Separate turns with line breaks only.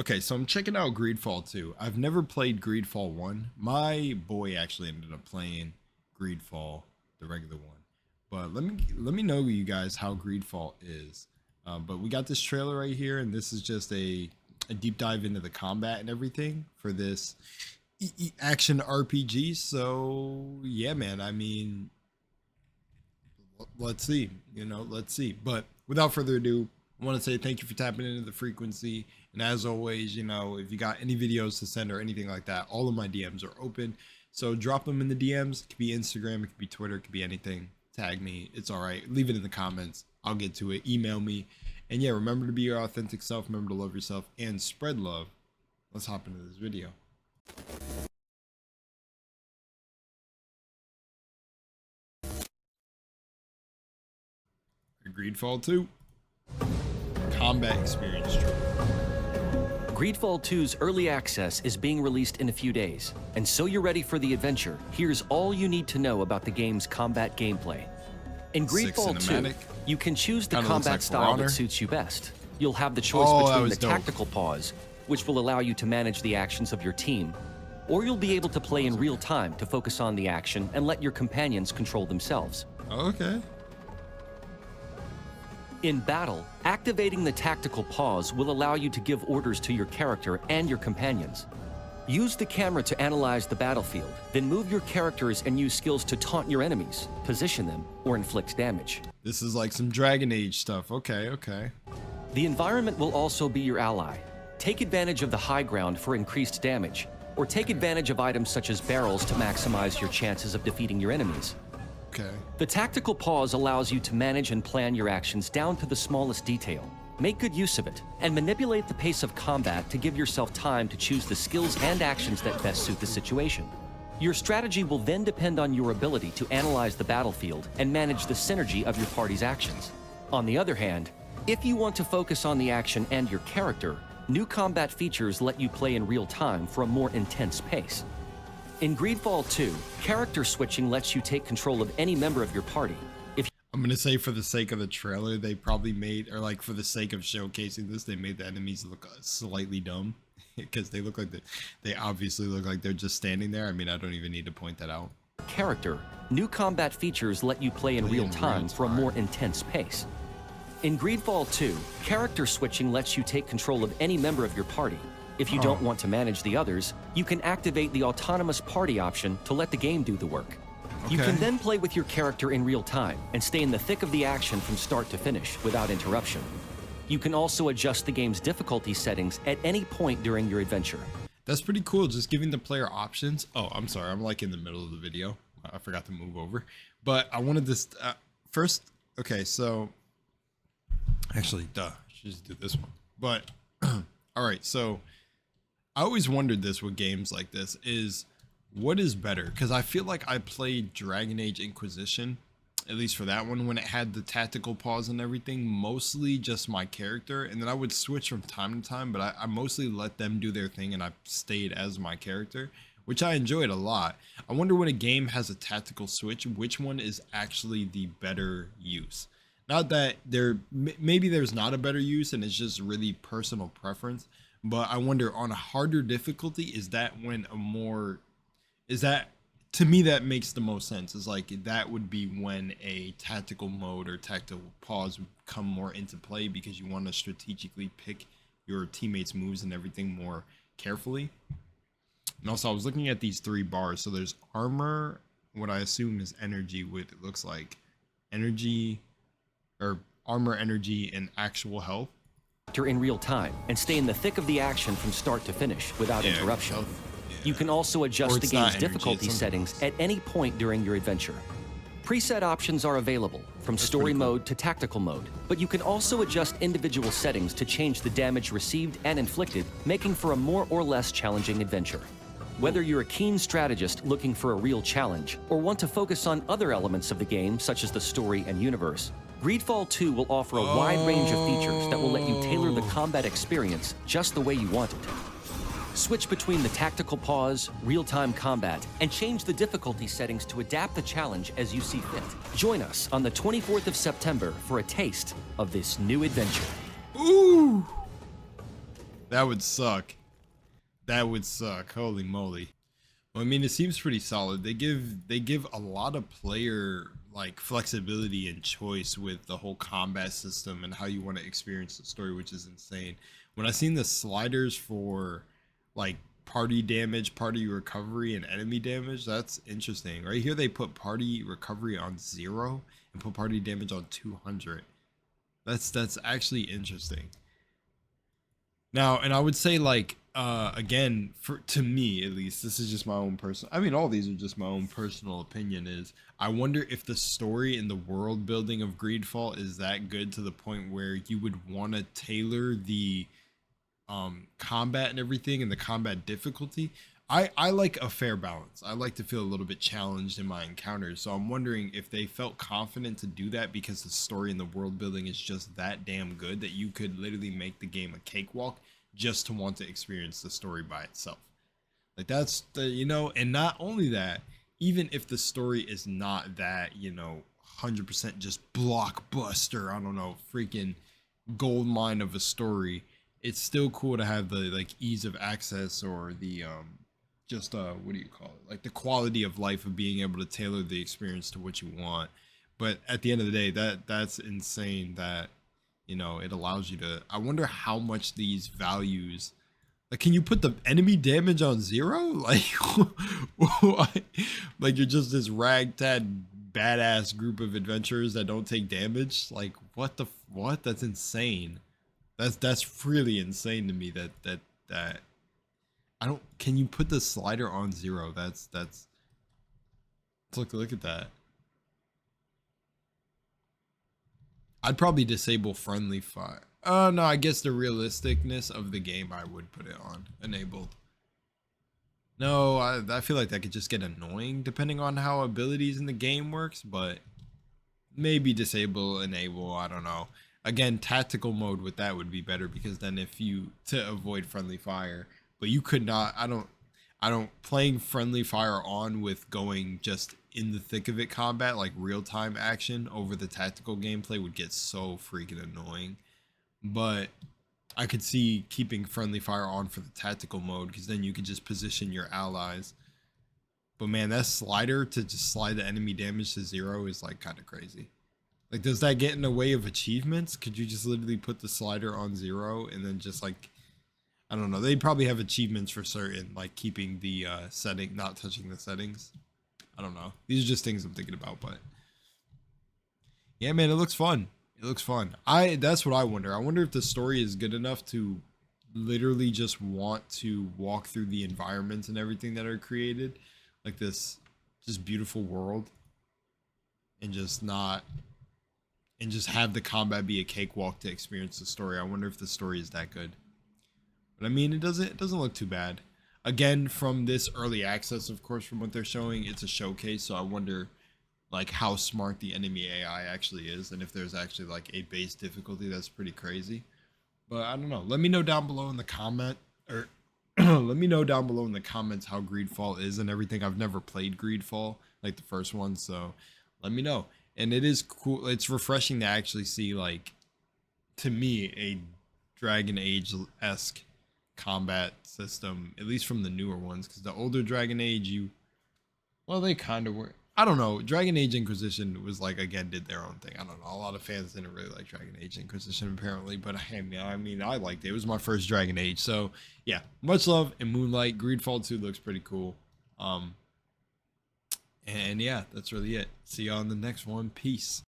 Okay, so I'm checking out GreedFall 2. I've never played GreedFall 1. My boy actually ended up playing GreedFall, the regular one. But let me know you guys how GreedFall is. But we got this trailer right here, and this is just a deep dive into the combat and everything for this action RPG. So yeah, man. I mean, let's see. Let's see. But without further ado, I want to say thank you for tapping into the frequency. And as always, if you got any videos to send or anything like that, all of my DMs are open. So drop them in the DMs. It could be Instagram, it could be Twitter, it could be anything. Tag me. It's all right. Leave it in the comments. I'll get to it. Email me. And yeah, remember to be your authentic self. Remember to love yourself and spread love. Let's hop into this video. GreedFall 2. Combat experience trailer.
GreedFall 2's early access is being released in a few days, and so you're ready for the adventure. Here's all you need to know about the game's combat gameplay. In GreedFall 2, you can choose the combat style that suits you best. You'll have the choice between the tactical pause, which will allow you to manage the actions of your team, or you'll be able to play in real time to focus on the action and let your companions control themselves.
Okay.
In battle, activating the tactical pause will allow you to give orders to your character and your companions. Use the camera to analyze the battlefield, then move your characters and use skills to taunt your enemies, position them, or inflict damage.
This is like some Dragon Age stuff. Okay.
The environment will also be your ally. Take advantage of the high ground for increased damage, or take advantage of items such as barrels to maximize your chances of defeating your enemies.
Okay.
The tactical pause allows you to manage and plan your actions down to the smallest detail. Make good use of it, and manipulate the pace of combat to give yourself time to choose the skills and actions that best suit the situation. Your strategy will then depend on your ability to analyze the battlefield and manage the synergy of your party's actions. On the other hand, if you want to focus on the action and your character, new combat features let you play in real time for a more intense pace. In GreedFall 2, character switching lets you take control of any member of your party.
I'm going to say for the sake of the trailer, they probably made, or like for the sake of showcasing this, they made the enemies look slightly dumb because they look like they obviously look like they're just standing there. I mean, I don't even need to point that out.
Character, new combat features let you play in real time for a more intense pace. In GreedFall 2, character switching lets you take control of any member of your party. If you don't want to manage the others, you can activate the autonomous party option to let the game do the work. You can then play with your character in real time and stay in the thick of the action from start to finish without interruption. You can also adjust the game's difficulty settings at any point during your adventure.
That's pretty cool, just giving the player options. Oh, I'm sorry, I'm like in the middle of the video. I forgot to move over. But I wanted this first. Okay, so actually, I should just do this one. But all right, so I always wondered this with games like this is what is better? Because I feel like I played Dragon Age Inquisition, at least for that one, when it had the tactical pause and everything, mostly just my character. And then I would switch from time to time, but I mostly let them do their thing and I stayed as my character, which I enjoyed a lot. I wonder when a game has a tactical switch, which one is actually the better use? Not that maybe there's not a better use and it's just really personal preference. But I wonder on a harder difficulty, is that to me, that makes the most sense. Is like that would be when a tactical mode or tactical pause would come more into play because you want to strategically pick your teammates' moves and everything more carefully. And also I was looking at these 3 bars. So there's armor, what I assume is energy, what it looks like energy or armor, energy, and actual health.
In real time and stay in the thick of the action from start to finish without interruption. You can also adjust the game's difficulty settings at any point during your adventure. Preset options are available from story mode to tactical mode, but you can also adjust individual settings to change the damage received and inflicted, making for a more or less challenging adventure. Whether you're a keen strategist looking for a real challenge or want to focus on other elements of the game such as the story and universe, GreedFall 2 will offer a wide range of features that will let you tailor the combat experience just the way you want it. Switch between the tactical pause, real-time combat, and change the difficulty settings to adapt the challenge as you see fit. Join us on the 24th of September for a taste of this new adventure.
Ooh! That would suck. That would suck. Holy moly. Well, I mean, it seems pretty solid. They give a lot of player like flexibility and choice with the whole combat system and how you want to experience the story, which is insane. When I seen the sliders for like party damage, party recovery, and enemy damage, that's interesting. Right here, they put party recovery on 0 and put party damage on 200. That's actually interesting. Now, and I would say like again, to me at least, this is just my own personal, I mean, all these are just my own personal opinion, is I wonder if the story and the world building of GreedFall is that good to the point where you would want to tailor the combat and everything and the combat difficulty. I like a fair balance. I like to feel a little bit challenged in my encounters. So I'm wondering if they felt confident to do that because the story and the world building is just that damn good that you could literally make the game a cakewalk just to want to experience the story by itself. Like that's the, you know, and not only that, even if the story is not that, you know, 100% just blockbuster, I don't know, freaking gold mine of a story, it's still cool to have the like ease of access or the just what do you call it, like the quality of life of being able to tailor the experience to what you want. But at the end of the day, that's insane that, you know, it allows you to, I wonder how much these values, like, can you put the enemy damage on 0? Like like you're just this ragtag badass group of adventurers that don't take damage. Like what that's insane. That's really insane to me that I don't, can you put the slider on 0? That's look at that. I'd probably disable friendly fire. No, I guess the realisticness of the game I would put it on enabled. No, I feel like that could just get annoying depending on how abilities in the game works, but maybe disable, enable, I don't know. Again, tactical mode with that would be better because then if you, to avoid friendly fire, but you could not, I don't playing friendly fire on with going just in the thick of it combat, like real time action over the tactical gameplay would get so freaking annoying. But I could see keeping friendly fire on for the tactical mode because then you could just position your allies. But man, that slider to just slide the enemy damage to 0 is like kind of crazy. Like, does that get in the way of achievements? Could you just literally put the slider on 0 and then just like, I don't know, they'd probably have achievements for certain, like keeping the setting, not touching the settings. I don't know. These are just things I'm thinking about, but yeah, man, it looks fun. It looks fun. That's what I wonder. I wonder if the story is good enough to literally just want to walk through the environments and everything that are created, like this just beautiful world, and just not, and just have the combat be a cakewalk to experience the story. I wonder if the story is that good. But I mean, it doesn't look too bad. Again, from this early access, of course, from what they're showing, it's a showcase, so I wonder like how smart the enemy AI actually is, and if there's actually like a base difficulty that's pretty crazy. But I don't know. Let me know down below in the comment, or let me know down below in the comments how GreedFall is and everything. I've never played GreedFall, like the first one, so let me know. And it is cool. It's refreshing to actually see, like, to me, a Dragon Age-esque combat system, at least from the newer ones, because the older Dragon Age, well, they kind of were. I don't know. Dragon Age Inquisition was like, again, did their own thing. I don't know. A lot of fans didn't really like Dragon Age Inquisition, apparently, but I mean, I liked it. It was my first Dragon Age. So, yeah, much love. And Moonlight, GreedFall 2 looks pretty cool. And yeah, that's really it. See y'all in the next one. Peace.